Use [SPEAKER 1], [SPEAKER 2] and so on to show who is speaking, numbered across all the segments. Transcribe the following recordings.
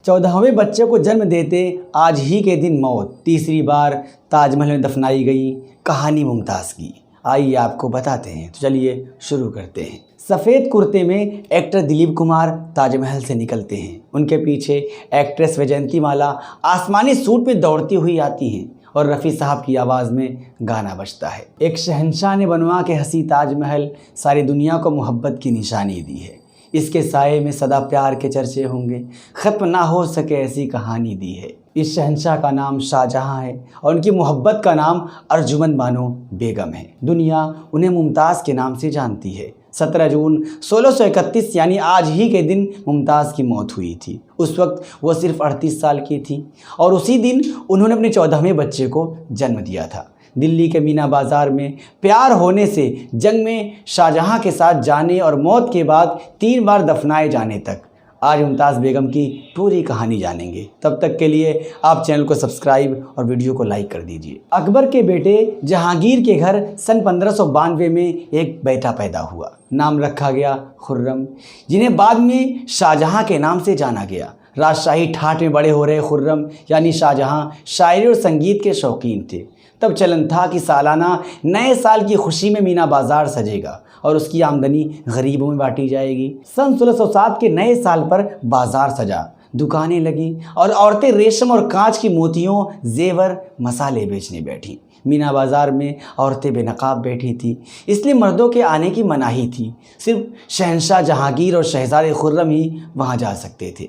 [SPEAKER 1] 14वें बच्चे को जन्म देते आज ही के दिन मौत, तीसरी बार ताजमहल में दफनाई गई कहानी मुमताज़ की। आइए आपको बताते हैं, तो चलिए शुरू करते हैं। सफ़ेद कुर्ते में एक्टर दिलीप कुमार ताजमहल से निकलते हैं। उनके पीछे एक्ट्रेस वैजयंती माला आसमानी सूट में दौड़ती हुई आती हैं और रफ़ी साहब की आवाज़ में गाना बजता है। एक शहंशाह ने बनवा के हंसी ताजमहल सारी दुनिया को मोहब्बत की निशानी दी है। इसके साये में सदा प्यार के चर्चे होंगे, ख़त्म ना हो सके ऐसी कहानी दी है। इस शहंशाह का नाम शाहजहां है और उनकी मोहब्बत का नाम अर्जुमंद बानो बेगम है। दुनिया उन्हें मुमताज़ के नाम से जानती है। 17 जून 1631 यानी आज ही के दिन मुमताज़ की मौत हुई थी। उस वक्त वो सिर्फ 38 साल की थी और उसी दिन उन्होंने अपने 14वें बच्चे को जन्म दिया था। दिल्ली के मीना बाज़ार में प्यार होने से जंग में शाहजहां के साथ जाने और मौत के बाद 3 बार दफनाए जाने तक आज मुमताज़ बेगम की पूरी कहानी जानेंगे। तब तक के लिए आप चैनल को सब्सक्राइब और वीडियो को लाइक कर दीजिए। अकबर के बेटे जहांगीर के घर सन 1592 में एक बेटा पैदा हुआ। नाम रखा गया खुर्रम, जिन्हें बाद में शाहजहां के नाम से जाना गया। राजशाही ठाठ में बड़े हो रहे खुर्रम यानी शाहजहां शायरी और संगीत के शौकीन थे। तब चलन था कि सालाना नए साल की खुशी में मीना बाज़ार सजेगा और उसकी आमदनी गरीबों में बांटी जाएगी। सन 1607 के नए साल पर बाज़ार सजा, दुकानें लगी और औरतें रेशम और कांच की मोतियों, जेवर, मसाले बेचने बैठी। मीना बाज़ार में औरतें बेनकाब बैठी थी, इसलिए मर्दों के आने की मनाही थी। सिर्फ शहंशाह जहांगीर और शहज़ादे खुर्रम ही वहाँ जा सकते थे।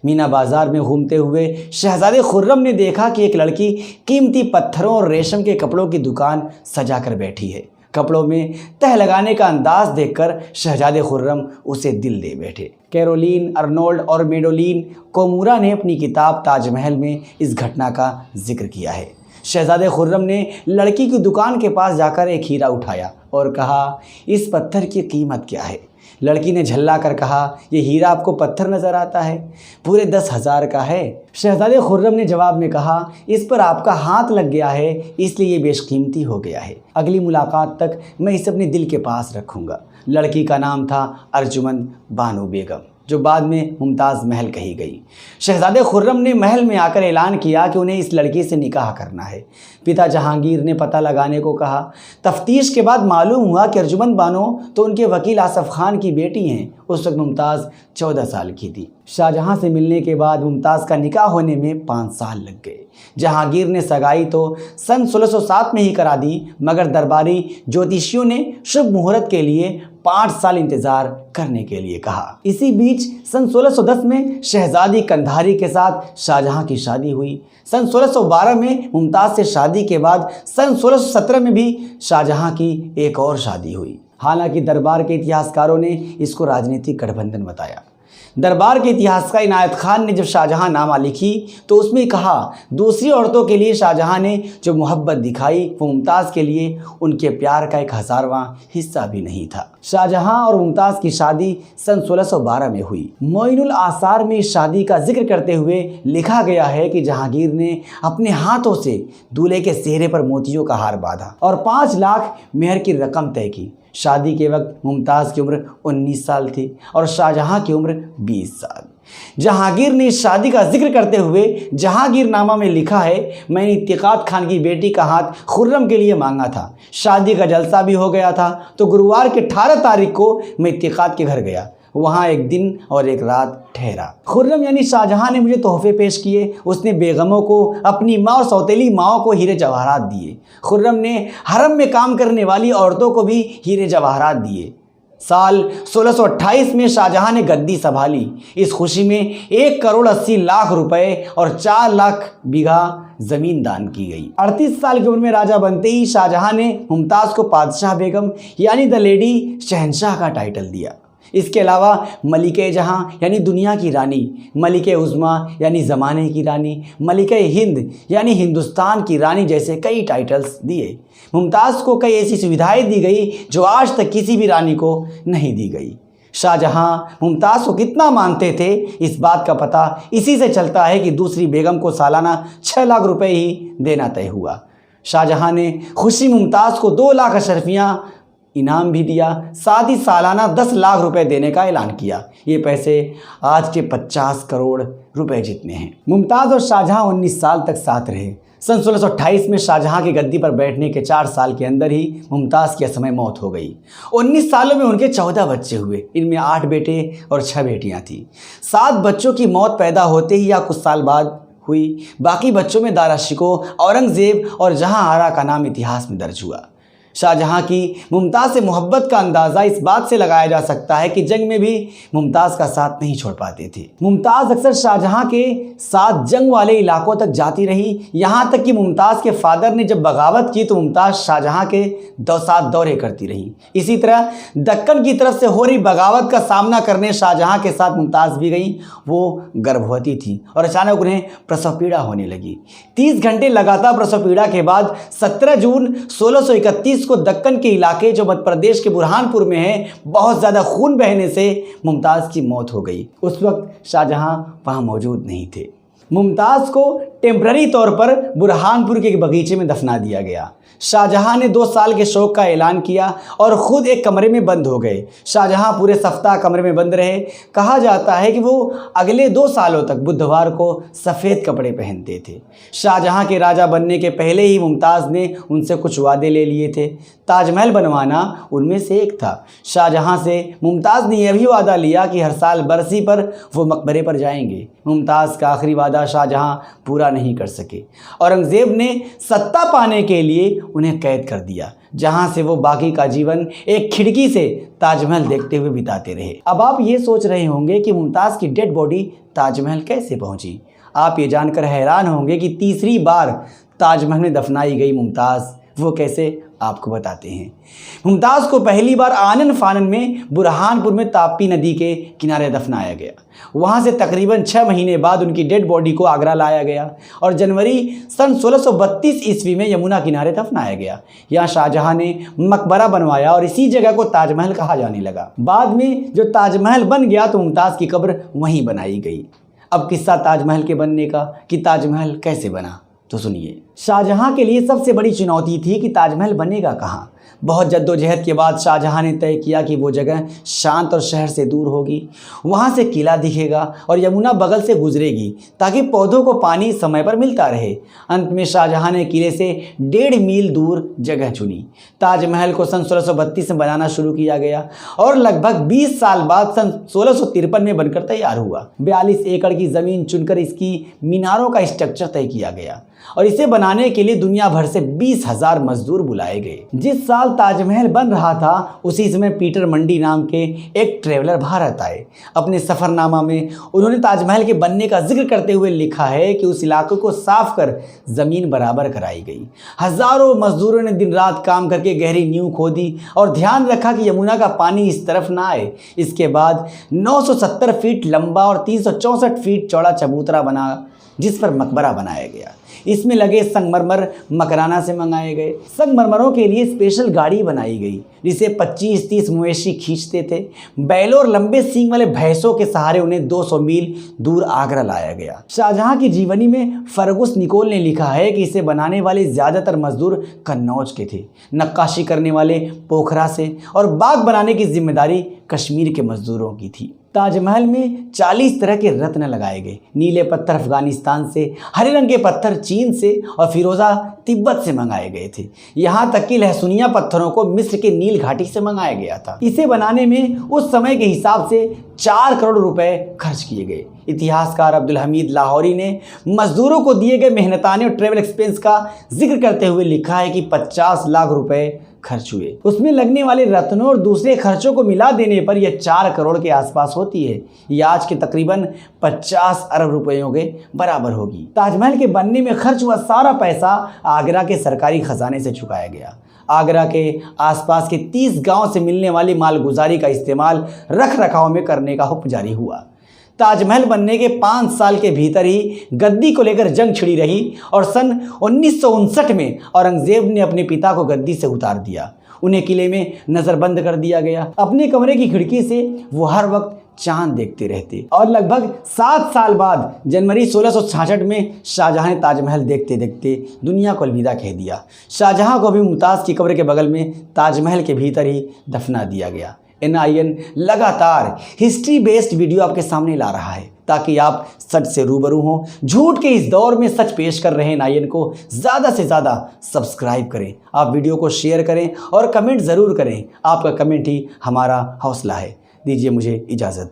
[SPEAKER 1] मीना बाज़ार में घूमते हुए शहज़ादे खुर्रम ने देखा कि एक लड़की कीमती पत्थरों और रेशम के कपड़ों की दुकान सजा कर बैठी है। कपड़ों में तह लगाने का अंदाज देखकर शहज़ादे खुर्रम उसे दिल दे बैठे। कैरोलीन अर्नोल्ड और मेडोलिन कोमूरा ने अपनी किताब ताजमहल में इस घटना का जिक्र किया है। शहज़ादे खुर्रम ने लड़की की दुकान के पास जाकर एक हीरा उठाया और कहा, इस पत्थर की कीमत क्या है? लड़की ने झल्ला कर कहा, ये हीरा आपको पत्थर नज़र आता है? पूरे 10,000 का है। शहज़ादे खुर्रम ने जवाब में कहा, इस पर आपका हाथ लग गया है, इसलिए ये बेशकीमती हो गया है। अगली मुलाकात तक मैं इसे अपने दिल के पास रखूँगा। लड़की का नाम था अर्जुमंद बानो बेगम, जो बाद में मुमताज़ महल कही गई। शहज़ादे खुर्रम ने महल में आकर ऐलान किया कि उन्हें इस लड़की से निकाह करना है। पिता जहांगीर ने पता लगाने को कहा। तफ्तीश के बाद मालूम हुआ कि अर्जुमंद बानो तो उनके वकील आसफ़ खान की बेटी हैं। उस वक्त मुमताज़ 14 साल की थी। शाहजहां से मिलने के बाद मुमताज़ का निकाह होने में 5 साल लग गए। जहांगीर ने सगाई तो सन 1607 में ही करा दी, मगर दरबारी ज्योतिषियों ने शुभ मुहूर्त के लिए 5 साल इंतज़ार करने के लिए कहा। इसी बीच सन 1610 में शहज़ादी कंधारी के साथ शाहजहां की शादी हुई। सन 1612 में मुमताज़ से शादी के बाद सन 1617 में भी शाहजहां की एक और शादी हुई। हालांकि दरबार के इतिहासकारों ने इसको राजनीतिक गठबंधन बताया। दरबार के इतिहासकार इनायत खान ने जब शाहजहां नामा लिखी तो उसमें कहा, दूसरी औरतों के लिए शाहजहां ने जो मोहब्बत दिखाई वो मुमताज़ के लिए उनके प्यार का 1000वां हिस्सा भी नहीं था। शाहजहां और मुमताज़ की शादी सन 1612 में हुई। मोइनुल आसार में इस शादी का जिक्र करते हुए लिखा गया है कि जहांगीर ने अपने हाथों से दूल्हे के चेहरे पर मोतियों का हार बांधा और 5 लाख मेहर की रकम तय की। शादी के वक्त मुमताज़ की उम्र 19 साल थी और शाहजहां की उम्र 20 साल। जहांगीर ने इस शादी का जिक्र करते हुए जहांगीरनामा में लिखा है, मैंने इत्तेक़ाद खान की बेटी का हाथ खुर्रम के लिए मांगा था। शादी का जलसा भी हो गया था तो गुरुवार के 18 तारीख को मैं इत्तेक़ाद के घर गया। वहाँ एक दिन और एक रात ठहरा। खुर्रम यानी शाहजहां ने मुझे तोहफे पेश किए। उसने बेगमों को, अपनी माँ और सौतेली माओं को हीरे जवाहरात दिए। खुर्रम ने हरम में काम करने वाली औरतों को भी हीरे जवाहरात दिए। साल 1628 में शाहजहां ने गद्दी संभाली। इस खुशी में 1 करोड़ 80 लाख रुपए और 4 लाख बीघा ज़मीन दान की गई। 38 साल की उम्र में राजा बनते ही शाहजहां ने मुमताज़ को पादशाह बेगम यानी द लेडी शहंशाह का टाइटल दिया। इसके अलावा मलिके जहां यानी दुनिया की रानी, मलिके उज़्मा यानी ज़माने की रानी, मलिके हिंद यानी हिंदुस्तान की रानी जैसे कई टाइटल्स दिए। मुमताज़ को कई ऐसी सुविधाएं दी गई जो आज तक किसी भी रानी को नहीं दी गई। शाहजहां मुमताज़ को कितना मानते थे इस बात का पता इसी से चलता है कि दूसरी बेगम को सालाना 6 लाख रुपए ही देना तय हुआ। शाहजहां ने खुशी मुमताज़ को 2 लाख अशरफियाँ इनाम भी दिया, साथ ही सालाना 10 लाख रुपए देने का ऐलान किया। ये पैसे आज के 50 करोड़ रुपए जितने हैं। मुमताज़ और शाहजहां 19 साल तक साथ रहे। सन 1628 में शाहजहां की गद्दी पर बैठने के 4 साल के अंदर ही मुमताज़ की असमय मौत हो गई। 19 सालों में उनके 14 बच्चे हुए, इनमें 8 बेटे और 6 बेटियां थीं। 7 बच्चों की मौत पैदा होते ही या कुछ साल बाद हुई। बाकी बच्चों में दारा शिकोह, औरंगज़ेब और जहांआरा का नाम इतिहास में दर्ज हुआ। शाहजहां की मुमताज़ से मोहब्बत का अंदाज़ा इस बात से लगाया जा सकता है कि जंग में भी मुमताज़ का साथ नहीं छोड़ पाते थे। मुमताज़ अक्सर शाहजहां के साथ जंग वाले इलाकों तक जाती रही। यहाँ तक कि मुमताज़ के फादर ने जब बगावत की तो मुमताज़ शाहजहां के साथ दौरे करती रही। इसी तरह दक्कन की तरफ से हो रही बगावत का सामना करने शाहजहां के साथ मुमताज़ भी गई। वो गर्भवती थी और अचानक उन्हें प्रसव पीड़ा होने लगी। 30 घंटे लगातार प्रसव पीड़ा के बाद 17 जून 1631 को दक्कन के इलाके जो मध्य प्रदेश के बुरहानपुर में है, बहुत ज़्यादा खून बहने से मुमताज़ की मौत हो गई। उस वक्त शाहजहां वहाँ मौजूद नहीं थे। मुमताज़ को टेम्पररी तौर पर बुरहानपुर के एक बगीचे में दफना दिया गया। शाहजहां ने 2 साल के शोक का ऐलान किया और ख़ुद एक कमरे में बंद हो गए। शाहजहां पूरे सप्ताह कमरे में बंद रहे। कहा जाता है कि वो अगले 2 सालों तक बुधवार को सफ़ेद कपड़े पहनते थे। शाहजहां के राजा बनने के पहले ही मुमताज़ ने उनसे कुछ वादे ले लिए थे। ताजमहल बनवाना उनमें से एक था। शाहजहां से मुमताज़ ने यह भी वादा लिया कि हर साल बरसी पर वो मकबरे पर जाएंगे। मुमताज़ का आखिरी वादा शाहजहां पूरा नहीं कर सके। औरंगज़ेब ने सत्ता पाने के लिए उन्हें कैद कर दिया, जहां से वो बाकी का जीवन एक खिड़की से ताजमहल देखते हुए बिताते रहे। अब आप ये सोच रहे होंगे कि मुमताज़ की डेड बॉडी ताजमहल कैसे पहुंची। आप ये जानकर हैरान होंगे कि तीसरी बार ताजमहल में दफनाई गई मुमताज़ वो कैसे, आपको बताते हैं। मुमताज़ को पहली बार आनन फानन में बुरहानपुर में ताप्ती नदी के किनारे दफनाया गया। वहाँ से तकरीबन 6 महीने बाद उनकी डेड बॉडी को आगरा लाया गया और जनवरी सन 1632 ईस्वी में यमुना किनारे दफनाया गया। यहाँ शाहजहां ने मकबरा बनवाया और इसी जगह को ताजमहल कहा जाने लगा। बाद में जो ताजमहल बन गया तो मुमताज़ की कब्र वहीं बनाई गई। अब किस्सा ताजमहल के बनने का कि ताजमहल कैसे बना, तो सुनिए। शाहजहां के लिए सबसे बड़ी चुनौती थी कि ताजमहल बनेगा कहाँ। बहुत जद्दोजहद के बाद शाहजहां ने तय किया कि वो जगह शांत और शहर से दूर होगी। वहाँ से किला दिखेगा और यमुना बगल से गुजरेगी ताकि पौधों को पानी समय पर मिलता रहे। अंत में शाहजहां ने किले से 1.5 मील दूर जगह चुनी। ताजमहल को सन 1632 में बनाना शुरू किया गया और लगभग 20 साल बाद सन 1653 में बनकर तैयार हुआ। 42 एकड़ की ज़मीन चुनकर इसकी मीनारों का स्ट्रक्चर तय किया गया और इसे बनाने के लिए दुनिया भर से 20,000 मजदूर बुलाए गए। जिस साल ताजमहल बन रहा था उसी समय पीटर मंडी नाम के एक ट्रेवलर भारत आए। अपने सफ़रनामा में उन्होंने ताजमहल के बनने का जिक्र करते हुए लिखा है कि उस इलाके को साफ कर ज़मीन बराबर कराई गई। हज़ारों मजदूरों ने दिन रात काम करके गहरी नींव खोदी और ध्यान रखा कि यमुना का पानी इस तरफ ना आए। इसके बाद 970 फीट लंबा और 364 फीट चौड़ा चबूतरा बना जिस पर मकबरा बनाया गया। इसमें लगे संगमरमर मकराना से मंगाए गए। संगमरमरों के लिए स्पेशल गाड़ी बनाई गई जिसे 25-30 मवेशी खींचते थे। बैलों और लंबे सींग वाले भैंसों के सहारे उन्हें 200 मील दूर आगरा लाया गया। शाहजहां की जीवनी में फर्गुस निकोल ने लिखा है कि इसे बनाने वाले ज़्यादातर मजदूर कन्नौज के थे, नक्काशी करने वाले पोखरा से और बाग बनाने की जिम्मेदारी कश्मीर के मजदूरों की थी। ताजमहल में 40 तरह के रत्न लगाए गए। नीले पत्थर अफगानिस्तान से, हरे रंग के पत्थर चीन से और फिरोज़ा तिब्बत से मंगाए गए थे। यहाँ तक कि लहसुनिया पत्थरों को मिस्र के नील घाटी से मंगाया गया था। इसे बनाने में उस समय के हिसाब से 4 करोड़ रुपए खर्च किए गए। इतिहासकार अब्दुल हमीद लाहौरी ने मजदूरों को दिए गए मेहनताने और ट्रेवल एक्सपेंस का जिक्र करते हुए लिखा है कि 50 लाख रुपए खर्च हुए। उसमें लगने वाले रत्नों और दूसरे खर्चों को मिला देने पर यह 4 करोड़ के आसपास होती है। यह आज के तकरीबन 50 अरब रुपयों के बराबर होगी। ताजमहल के बनने में खर्च हुआ सारा पैसा आगरा के सरकारी खजाने से चुकाया गया। आगरा के आसपास के 30 गांव से मिलने वाली मालगुजारी का इस्तेमाल रख रखाव में करने का हुक्म जारी हुआ। ताजमहल बनने के 5 साल के भीतर ही गद्दी को लेकर जंग छिड़ी रही और सन 1959 में औरंगज़ेब ने अपने पिता को गद्दी से उतार दिया। उन्हें किले में नज़रबंद कर दिया गया। अपने कमरे की खिड़की से वो हर वक्त चांद देखते रहते। और लगभग 7 साल बाद जनवरी 1666 में शाहजहां ने ताजमहल देखते देखते दुनिया को अलविदा कह दिया। शाहजहां को भी मुमताज़ की कब्र के बगल में ताजमहल के भीतर ही दफना दिया गया। NIN लगातार हिस्ट्री बेस्ड वीडियो आपके सामने ला रहा है ताकि आप सच से रूबरू हों। झूठ के इस दौर में सच पेश कर रहे NIN को ज़्यादा से ज़्यादा सब्सक्राइब करें, आप वीडियो को शेयर करें और कमेंट ज़रूर करें। आपका कमेंट ही हमारा हौसला है। दीजिए मुझे इजाज़त।